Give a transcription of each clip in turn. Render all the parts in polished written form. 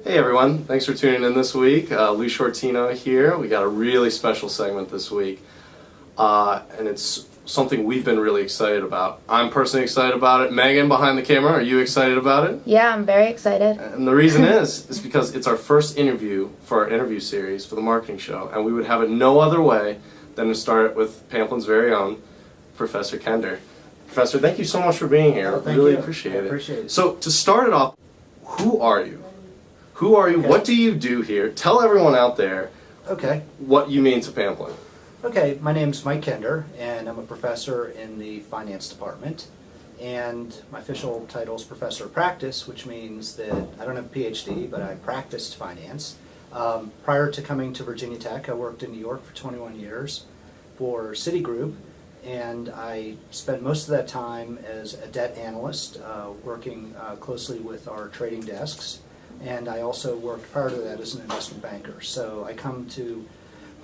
Hey everyone, thanks for tuning in this week. Lou Shortino here. We got a really special segment this week, and it's something we've been really excited about. I'm personally excited about it. Megan, behind the camera, are you excited about it? Yeah, I'm very excited. And the reason is because it's our first interview for our interview series for the marketing show, and we would have it no other way than to start with Pamplin's very own Professor Kender. Professor, thank you so much for being here. Oh, thank really you. appreciate it. Appreciate it. So to start it off, who are you? Who are you? Okay. What do you do here? Tell everyone out there Okay. what you mean to Pamplin. Okay, my name's Mike Kender, and I'm a professor in the finance department. And my official title is Professor of Practice, which means that I don't have a PhD, but I practiced finance. Prior to coming to Virginia Tech, I worked in New York for 21 years for Citigroup, and I spent most of that time as a debt analyst, working closely with our trading desks. And I also worked prior to that as an investment banker. So I come to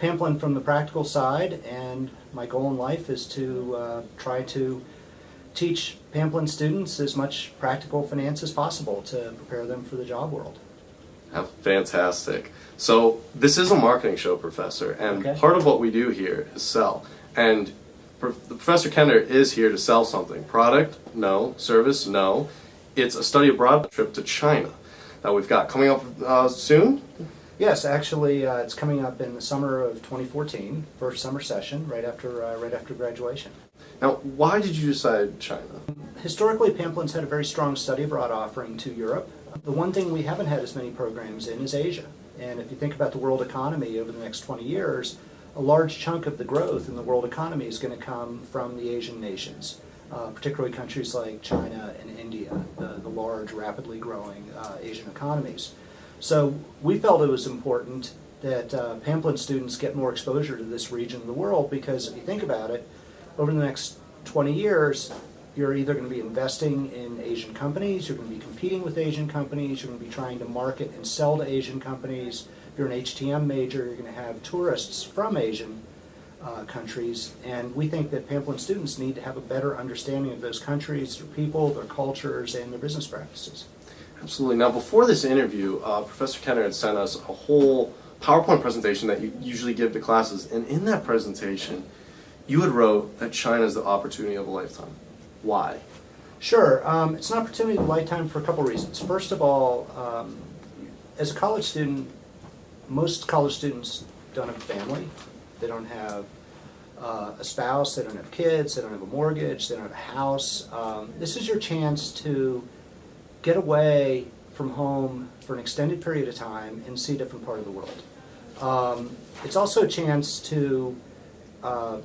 Pamplin from the practical side, and my goal in life is to try to teach Pamplin students as much practical finance as possible to prepare them for the job world. Fantastic. So this is a marketing show, Professor, and Okay. part of what we do here is sell. And Professor Kender is here to sell something. Product? No. Service? No. It's a study abroad trip to China that we've got coming up soon. Yes, actually, it's coming up in the summer of 2014, first summer session, right after graduation. Now, why did you decide China? Historically, Pamplin's had a very strong study abroad offering to Europe. The one thing we haven't had as many programs in is Asia. And if you think about the world economy over the next 20 years, a large chunk of the growth in the world economy is going to come from the Asian nations, particularly countries like China and India, the large, rapidly growing Asian economies. So we felt it was important that Pamplin students get more exposure to this region of the world, because if you think about it, over the next 20 years, you're either going to be investing in Asian companies, you're going to be competing with Asian companies, you're going to be trying to market and sell to Asian companies. If you're an HTM major, you're going to have tourists from Asian countries, and we think that Pamplin students need to have a better understanding of those countries, their people, their cultures, and their business practices. Absolutely. Now, before this interview, Professor Kender had sent us a whole PowerPoint presentation that you usually give to classes, and in that presentation, you had wrote that China is the opportunity of a lifetime. Why? Sure. It's an opportunity of a lifetime for a couple reasons. First of all, as a college student, most college students don't have a family. They don't have a spouse, they don't have kids, they don't have a mortgage, they don't have a house. This is your chance to get away from home for an extended period of time and see a different part of the world. It's also a chance to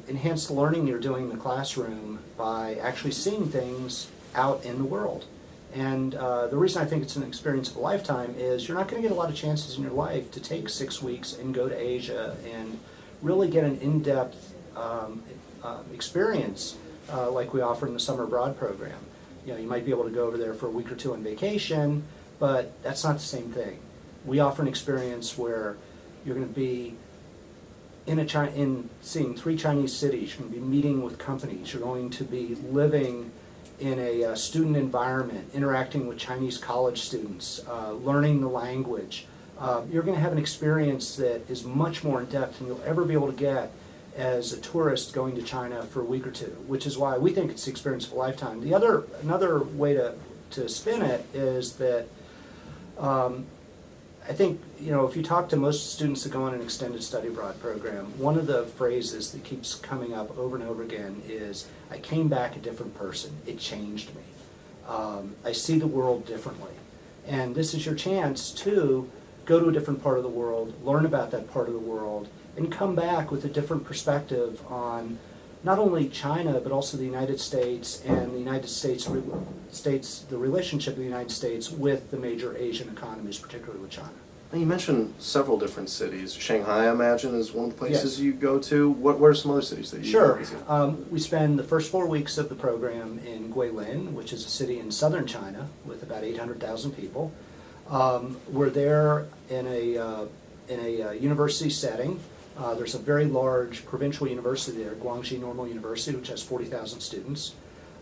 enhance the learning you're doing in the classroom by actually seeing things out in the world. And the reason I think it's an experience of a lifetime is you're not going to get a lot of chances in your life to take 6 weeks and go to Asia and really get an in-depth experience like we offer in the Summer Abroad program. You know, you might be able to go over there for a week or two on vacation, but that's not the same thing. We offer an experience where you're going to be in seeing 3 Chinese cities, you're going to be meeting with companies, you're going to be living in a student environment, interacting with Chinese college students, learning the language. You're going to have an experience that is much more in-depth than you'll ever be able to get as a tourist going to China for a week or two, which is why we think it's the experience of a lifetime. Another way to spin it is that I think, you know, if you talk to most students that go on an extended study abroad program, one of the phrases that keeps coming up over and over again is, I came back a different person. It changed me. I see the world differently. And this is your chance to go to a different part of the world, learn about that part of the world, and come back with a different perspective on not only China, but also the United States and the United States, the relationship of the United States with the major Asian economies, particularly with China. Now, you mentioned several different cities. Shanghai, I imagine, is one of the places Yes. you go to. What are some other cities that you Sure. visit? We spend the first 4 weeks of the program in Guilin, which is a city in southern China with about 800,000 people. We're there in a university setting. There's a very large provincial university there, Guangxi Normal University, which has 40,000 students.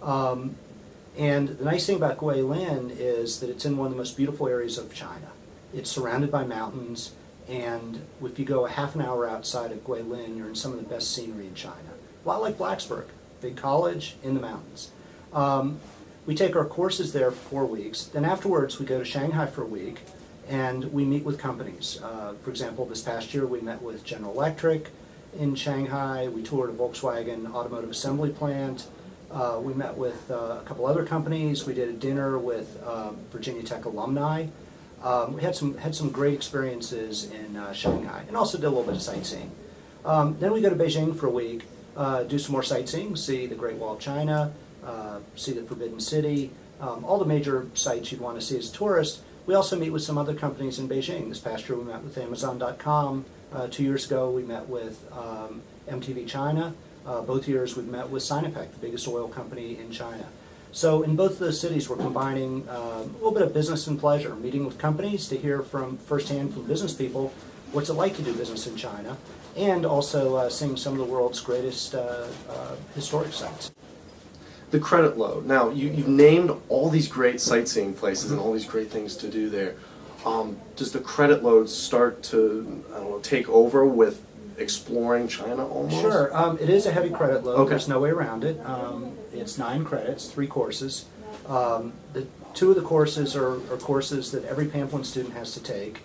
And the nice thing about Guilin is that it's in one of the most beautiful areas of China. It's surrounded by mountains, and if you go a half an hour outside of Guilin, you're in some of the best scenery in China. A lot like Blacksburg, big college in the mountains. We take our courses there for 4 weeks. Then afterwards, we go to Shanghai for a week, and we meet with companies. For example, this past year, we met with General Electric in Shanghai. We toured a Volkswagen automotive assembly plant. We met with a couple other companies. We did a dinner with Virginia Tech alumni. We had some great experiences in Shanghai, and also did a little bit of sightseeing. Then we go to Beijing for a week, do some more sightseeing, see the Great Wall of China, see the Forbidden City, all the major sites you'd want to see as a tourist. We also meet with some other companies in Beijing. This past year we met with Amazon.com. 2 years ago we met with MTV China. Both years we've met with Sinopec, the biggest oil company in China. So in both of those cities we're combining a little bit of business and pleasure, meeting with companies to hear from firsthand from business people what's it like to do business in China, and also seeing some of the world's greatest historic sites. The credit load. Now, you've named all these great sightseeing places and all these great things to do there. Does the credit load start to, I don't know, take over with exploring China almost? Sure. It is a heavy credit load. Okay. There's no way around it. It's 9 credits, 3 courses. The 2 of the courses are courses that every Pamplin student has to take.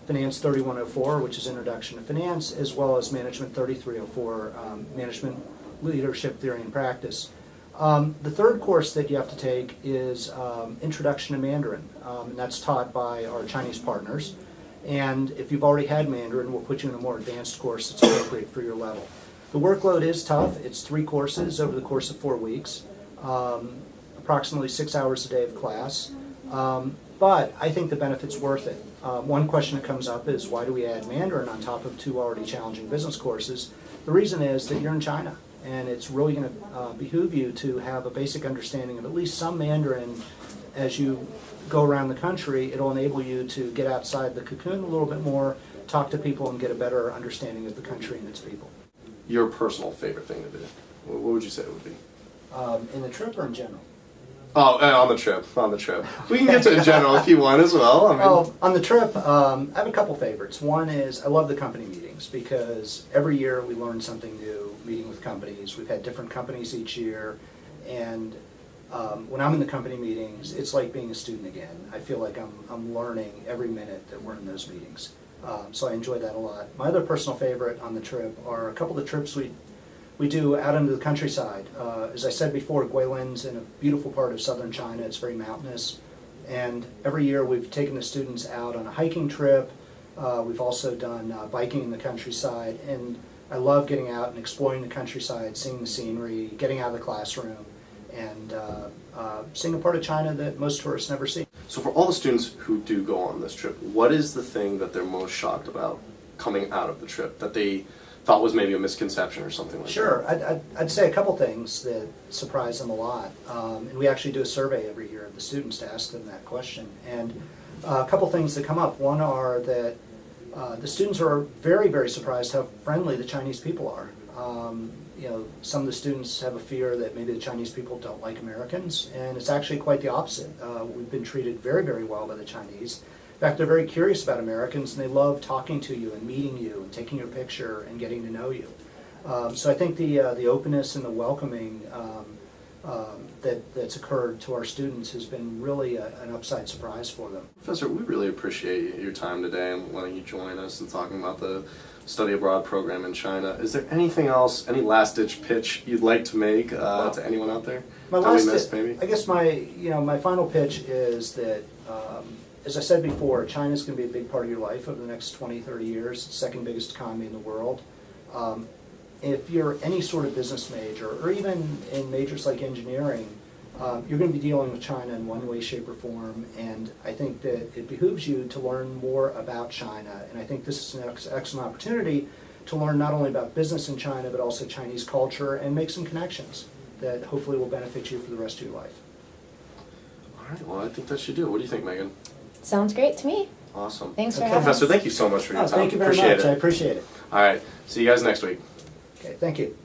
Finance 3104, which is Introduction to Finance, as well as Management 3304, Management Leadership Theory and Practice. The 3rd course that you have to take is Introduction to Mandarin, and that's taught by our Chinese partners. And if you've already had Mandarin, we'll put you in a more advanced course that's appropriate for your level. The workload is tough. It's 3 courses over the course of 4 weeks, approximately 6 hours a day of class. But I think the benefit's worth it. One question that comes up is, why do we add Mandarin on top of 2 already challenging business courses? The reason is that you're in China, and it's really going to behoove you to have a basic understanding of at least some Mandarin as you go around the country. It'll enable you to get outside the cocoon a little bit more, talk to people, and get a better understanding of the country and its people. Your personal favorite thing to do? What would you say it would be? In the trip or in general? Oh, on the trip. On the trip. We can get to in general if you want as well. I mean, On the trip, I have a couple favorites. One is I love the company meetings because every year we learn something new meeting with companies. We've had different companies each year, and when I'm in the company meetings, it's like being a student again. I feel like I'm learning every minute that we're in those meetings. So I enjoy that a lot. My other personal favorite on the trip are a couple of the trips we do out into the countryside. As I said before, Guilin's in a beautiful part of southern China. It's very mountainous. And every year we've taken the students out on a hiking trip. We've also done biking in the countryside. And I love getting out and exploring the countryside, seeing the scenery, getting out of the classroom, and seeing a part of China that most tourists never see. so for all the students who do go on this trip, what is the thing that they're most shocked about coming out of the trip that they thought was maybe a misconception or something like Sure, that? I'd say a couple things that surprise them a lot. And we actually do a survey every year of the students to ask them that question. And a couple things that come up. One are that the students are very, very surprised how friendly the Chinese people are. Some of the students have a fear that maybe the Chinese people don't like Americans, and it's actually quite the opposite. We've been treated very, very well by the Chinese. In fact, they're very curious about Americans, and they love talking to you and meeting you and taking your picture and getting to know you. So I think the openness and the welcoming that's occurred to our students has been really an upside surprise for them. Professor, we really appreciate your time today and letting you join us and talking about the study abroad program in China. Is there anything else, any last-ditch pitch you'd like to make to anyone out there? I guess my final pitch is that, as I said before, China's going to be a big part of your life over the next 20, 30 years. It's the second biggest economy in the world. If you're any sort of business major, or even in majors like engineering, you're going to be dealing with China in one way, shape, or form, and I think that it behooves you to learn more about China, and I think this is an excellent opportunity to learn not only about business in China, but also Chinese culture, and make some connections that hopefully will benefit you for the rest of your life. All right, well, I think that should do it. What do you think, Megan? Sounds great to me. Awesome. Thanks for having us. Professor, thank you so much for your time. Thank you very much. I appreciate it. All right, see you guys next week. Okay, thank you.